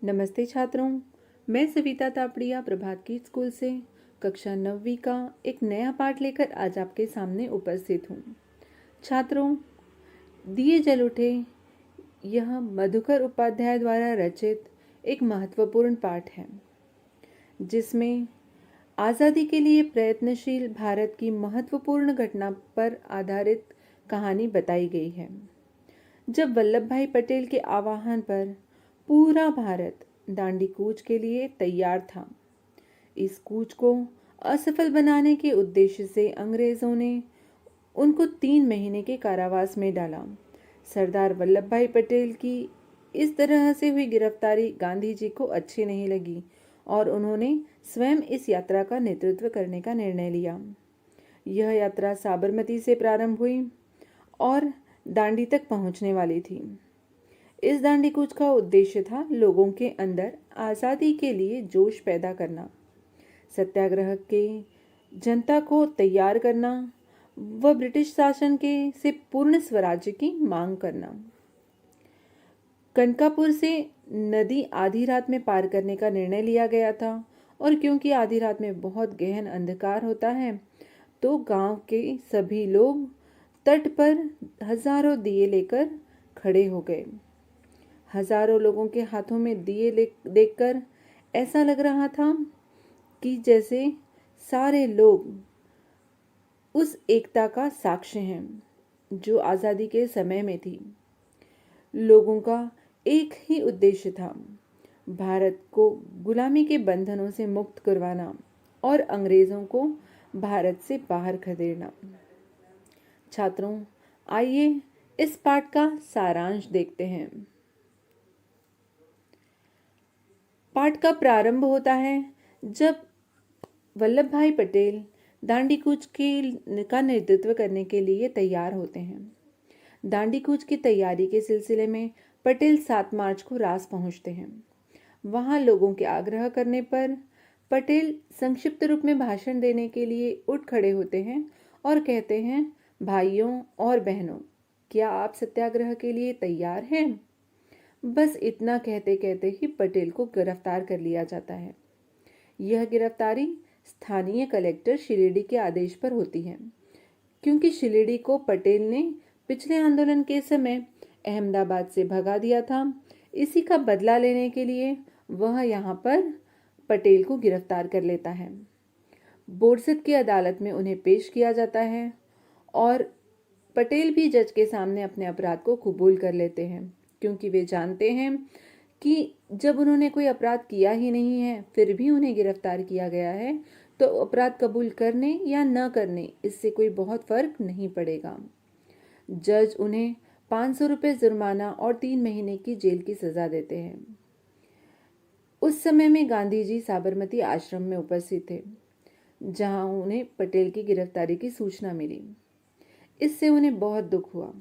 नमस्ते छात्रों, मैं सविता तापड़िया प्रभात की स्कूल से कक्षा 9वीं का एक नया पाठ लेकर आज आपके सामने उपस्थित हूँ। छात्रों, दिए जल उठे यह मधुकर उपाध्याय द्वारा रचित एक महत्वपूर्ण पाठ है, जिसमें आज़ादी के लिए प्रयत्नशील भारत की महत्वपूर्ण घटना पर आधारित कहानी बताई गई है। जब वल्लभ भाई पटेल के आह्वान पर पूरा भारत दांडी कूच के लिए तैयार था, इस कूच को असफल बनाने के उद्देश्य से अंग्रेजों ने उनको 3 महीने के कारावास में डाला। सरदार वल्लभ भाई पटेल की इस तरह से हुई गिरफ्तारी गांधी जी को अच्छी नहीं लगी और उन्होंने स्वयं इस यात्रा का नेतृत्व करने का निर्णय लिया। यह यात्रा साबरमती से प्रारंभ हुई और दांडी तक पहुंचने वाली थी। इस दांडी कूच का उद्देश्य था लोगों के अंदर आज़ादी के लिए जोश पैदा करना, सत्याग्रह के जनता को तैयार करना व ब्रिटिश शासन के से पूर्ण स्वराज्य की मांग करना। कनकापुर से नदी आधी रात में पार करने का निर्णय लिया गया था और क्योंकि आधी रात में बहुत गहन अंधकार होता है, तो गांव के सभी लोग तट पर हजारों दिए लेकर खड़े हो गए। हजारों लोगों के हाथों में दिए देखकर ऐसा लग रहा था कि जैसे सारे लोग उस एकता का साक्ष्य हैं जो आज़ादी के समय में थी। लोगों का एक ही उद्देश्य था, भारत को गुलामी के बंधनों से मुक्त करवाना और अंग्रेजों को भारत से बाहर खदेड़ना। छात्रों, आइए इस पाठ का सारांश देखते हैं। पाठ का प्रारंभ होता है जब वल्लभ भाई पटेल दांडी कूच का नेतृत्व करने के लिए तैयार होते हैं। दांडी कूच की तैयारी के सिलसिले में पटेल 7 मार्च को रास पहुंचते हैं। वहां लोगों के आग्रह करने पर पटेल संक्षिप्त रूप में भाषण देने के लिए उठ खड़े होते हैं और कहते हैं, भाइयों और बहनों, क्या आप सत्याग्रह के लिए तैयार हैं? बस इतना कहते कहते ही पटेल को गिरफ्तार कर लिया जाता है। यह गिरफ्तारी स्थानीय कलेक्टर शिलेडी के आदेश पर होती है, क्योंकि शिलेडी को पटेल ने पिछले आंदोलन के समय अहमदाबाद से भगा दिया था। इसी का बदला लेने के लिए वह यहाँ पर पटेल को गिरफ्तार कर लेता है। बोरसद की अदालत में उन्हें पेश किया जाता है और पटेल भी जज के सामने अपने अपराध को कबूल कर लेते हैं, क्योंकि वे जानते हैं कि जब उन्होंने कोई अपराध किया ही नहीं है फिर भी उन्हें गिरफ्तार किया गया है, तो अपराध कबूल करने या न करने इससे कोई बहुत फर्क नहीं पड़ेगा। जज उन्हें 500 रुपये जुर्माना और 3 महीने की जेल की सजा देते हैं। उस समय में गांधी जी साबरमती आश्रम में उपस्थित थे, जहां उन्हें पटेल की गिरफ्तारी की सूचना मिली। इससे उन्हें बहुत दुख हुआ।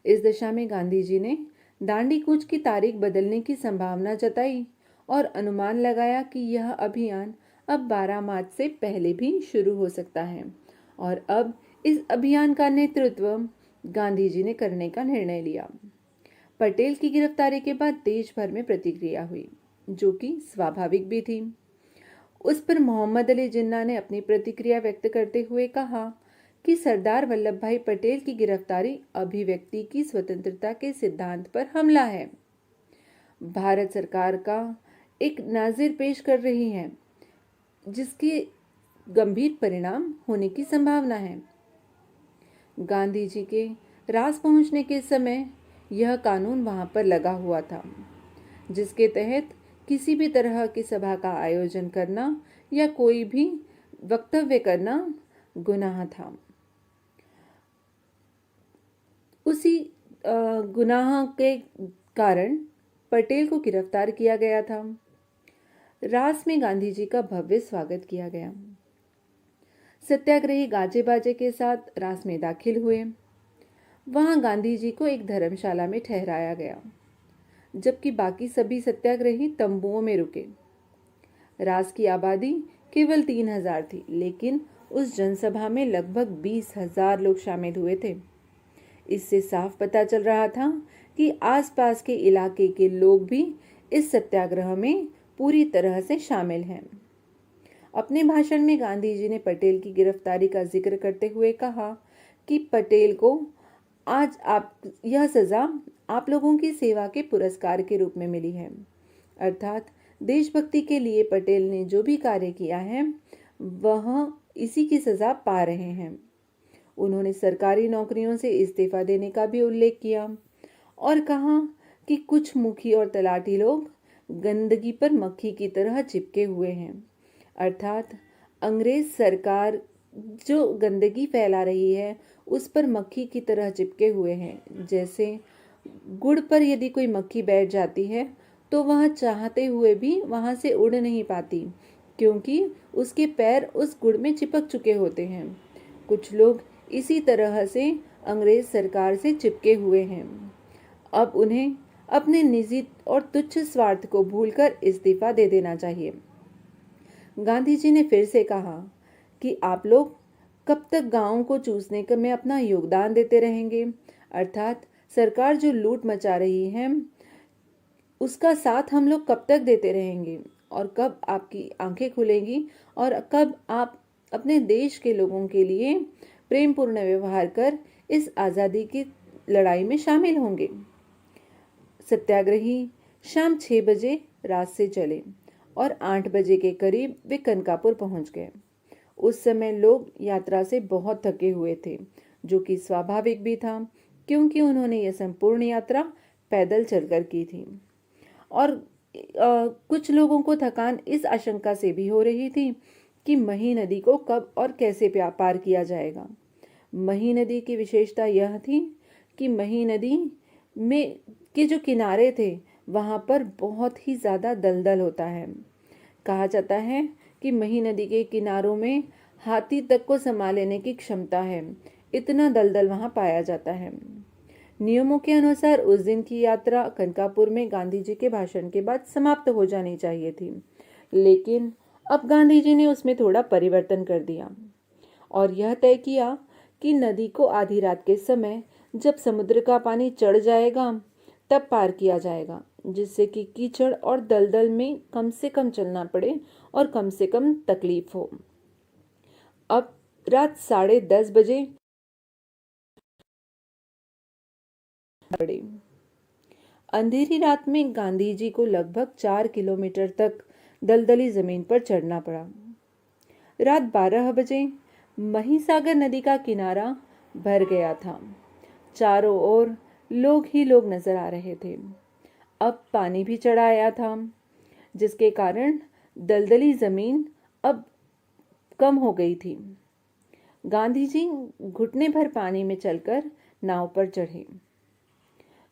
इस दशा में गांधी जी ने दांडी कूच की तारीख बदलने की संभावना जताई और अनुमान लगाया कि यह अभियान अब 12 मार्च से पहले भी शुरू हो सकता है और अब इस अभियान का नेतृत्व गांधी जी ने करने का निर्णय लिया। पटेल की गिरफ्तारी के बाद देश भर में प्रतिक्रिया हुई, जो कि स्वाभाविक भी थी। उस पर मोहम्मद अली जिन्ना ने अपनी प्रतिक्रिया व्यक्त करते हुए कहा कि सरदार वल्लभ भाई पटेल की गिरफ्तारी अभिव्यक्ति की स्वतंत्रता के सिद्धांत पर हमला है। भारत सरकार का एक नाजिर पेश कर रही है, जिसके गंभीर परिणाम होने की संभावना है। गांधी जी के रास पहुंचने के समय यह कानून वहां पर लगा हुआ था, जिसके तहत किसी भी तरह की सभा का आयोजन करना या कोई भी वक्तव्य करना गुनाह था। उसी गुनाह के कारण पटेल को गिरफ्तार किया गया था। रास में गांधी जी का भव्य स्वागत किया गया। सत्याग्रही गाजे बाजे के साथ रास में दाखिल हुए। वहां गांधी जी को एक धर्मशाला में ठहराया गया, जबकि बाकी सभी सत्याग्रही तंबुओं में रुके। रास की आबादी केवल 3000 थी, लेकिन उस जनसभा में लगभग 20,000 लोग शामिल हुए थे। इससे साफ पता चल रहा था कि आसपास के इलाके के लोग भी इस सत्याग्रह में पूरी तरह से शामिल हैं। अपने भाषण में गांधी जी ने पटेल की गिरफ्तारी का जिक्र करते हुए कहा कि पटेल को आज यह सज़ा आप लोगों की सेवा के पुरस्कार के रूप में मिली है। अर्थात देशभक्ति के लिए पटेल ने जो भी कार्य किया है वह इसी की सज़ा पा रहे हैं। उन्होंने सरकारी नौकरियों से इस्तीफा देने का भी उल्लेख किया और कहा कि कुछ मुखी और तलाटी लोग गंदगी पर मक्खी की तरह चिपके हुए हैं। अर्थात अंग्रेज सरकार जो गंदगी फैला रही है उस पर मक्खी की तरह चिपके हुए हैं। जैसे गुड़ पर यदि कोई मक्खी बैठ जाती है तो वह चाहते हुए भी वहां से उड़ नहीं पाती, क्योंकि उसके पैर उस गुड़ में चिपक चुके होते हैं। कुछ लोग इसी तरह से अंग्रेज सरकार से चिपके हुए हैं। अब उन्हें अपने निजी और तुच्छ स्वार्थ को भूलकर इस्तीफा दे देना चाहिए। गांधी जी ने फिर से कहा कि आप लोग कब तक गांवों को चूसने में अपना योगदान देते रहेंगे। अर्थात सरकार जो लूट मचा रही है उसका साथ हम लोग कब तक देते रहेंगे और कब आपकी आंखें खुलेंगी और कब आप अपने देश के लोगों के लिए प्रेमपूर्ण व्यवहार कर इस आज़ादी की लड़ाई में शामिल होंगे। सत्याग्रही शाम 6 बजे रात से चले और 8 बजे के करीब वे कनकापुर पहुंच गए। उस समय लोग यात्रा से बहुत थके हुए थे, जो कि स्वाभाविक भी था, क्योंकि उन्होंने यह संपूर्ण यात्रा पैदल चलकर की थी। और कुछ लोगों को थकान इस आशंका से भी हो रही थी कि मही नदी को कब और कैसे पार किया जाएगा। मही नदी की विशेषता यह थी कि मही नदी में के जो किनारे थे वहां पर बहुत ही ज़्यादा दलदल होता है। कहा जाता है कि मही नदी के किनारों में हाथी तक को समा लेने की क्षमता है, इतना दलदल वहां पाया जाता है। नियमों के अनुसार उस दिन की यात्रा कनकापुर में गांधी जी के भाषण के बाद समाप्त हो जानी चाहिए थी, लेकिन अब गांधी जी ने उसमें थोड़ा परिवर्तन कर दिया और यह तय किया कि नदी को आधी रात के समय जब समुद्र का पानी चढ़ जाएगा तब पार किया जाएगा, जिससे कि कीचड़ और दलदल में कम से कम चलना पड़े और कम से कम तकलीफ हो। अब रात 10:30 बजे पड़े। अंधेरी रात में गांधी जी को लगभग 4 किलोमीटर तक दलदली जमीन पर चढ़ना पड़ा। रात 12 बजे महिसागर नदी का किनारा भर गया था। चारों ओर लोग ही लोग नजर आ रहे थे। अब पानी भी चढ़ा आया था, जिसके कारण दलदली जमीन अब कम हो गई थी। गांधी जी घुटने भर पानी में चलकर नाव पर चढ़े।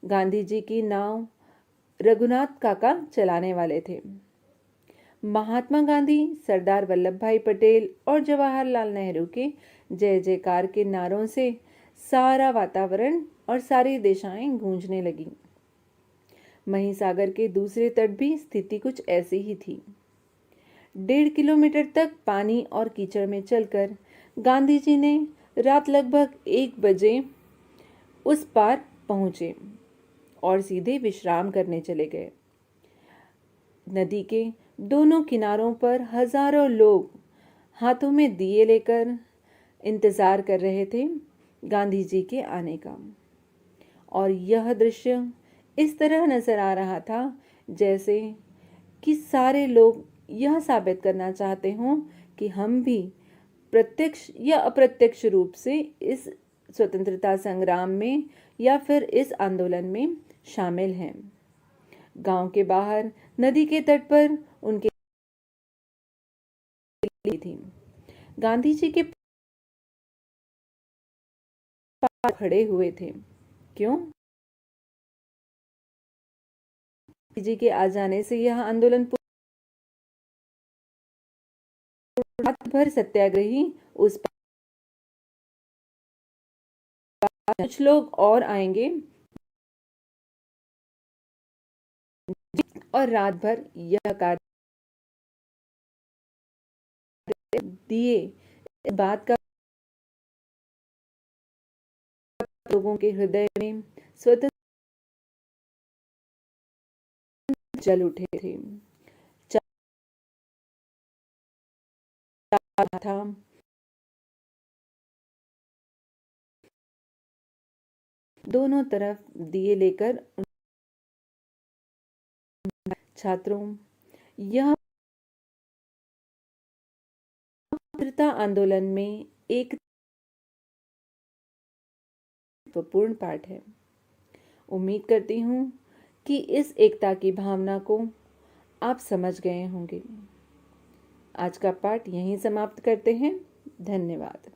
गांधी जी की नाव रघुनाथ काका चलाने वाले थे। महात्मा गांधी, सरदार वल्लभ भाई पटेल और जवाहरलाल नेहरू के जय जयकार के नारों से सारा वातावरण और सारी दिशाएं गूंजने लगी। महिसागर के दूसरे तट भी स्थिति कुछ ऐसी ही थी। 1.5 किलोमीटर तक पानी और कीचड़ में चलकर गांधी जी ने रात लगभग 1 बजे उस पार पहुंचे और सीधे विश्राम करने चले गए। नदी के दोनों किनारों पर हजारों लोग हाथों में दिए लेकर इंतजार कर रहे थे गांधी जी के आने का, और यह दृश्य इस तरह नजर आ रहा था जैसे कि सारे लोग यह साबित करना चाहते हों कि हम भी प्रत्यक्ष या अप्रत्यक्ष रूप से इस स्वतंत्रता संग्राम में या फिर इस आंदोलन में शामिल हैं। गांव के बाहर नदी के तट पर उनके थी। गांधी जी के पास खड़े हुए थे। क्यों? जी के आ जाने से यह आंदोलन रात भर सत्याग्रही उस कुछ लोग और आएंगे और रात भर यह कार्य दिए। इस बात का लोगों के हृदय में स्वतंत्र जल उठे थे। था दोनों तरफ दिए लेकर छात्रों, यह स्वतंत्रता आंदोलन में एक महत्वपूर्ण पाठ है। उम्मीद करती हूँ कि इस एकता की भावना को आप समझ गए होंगे। आज का पाठ यहीं समाप्त करते हैं। धन्यवाद।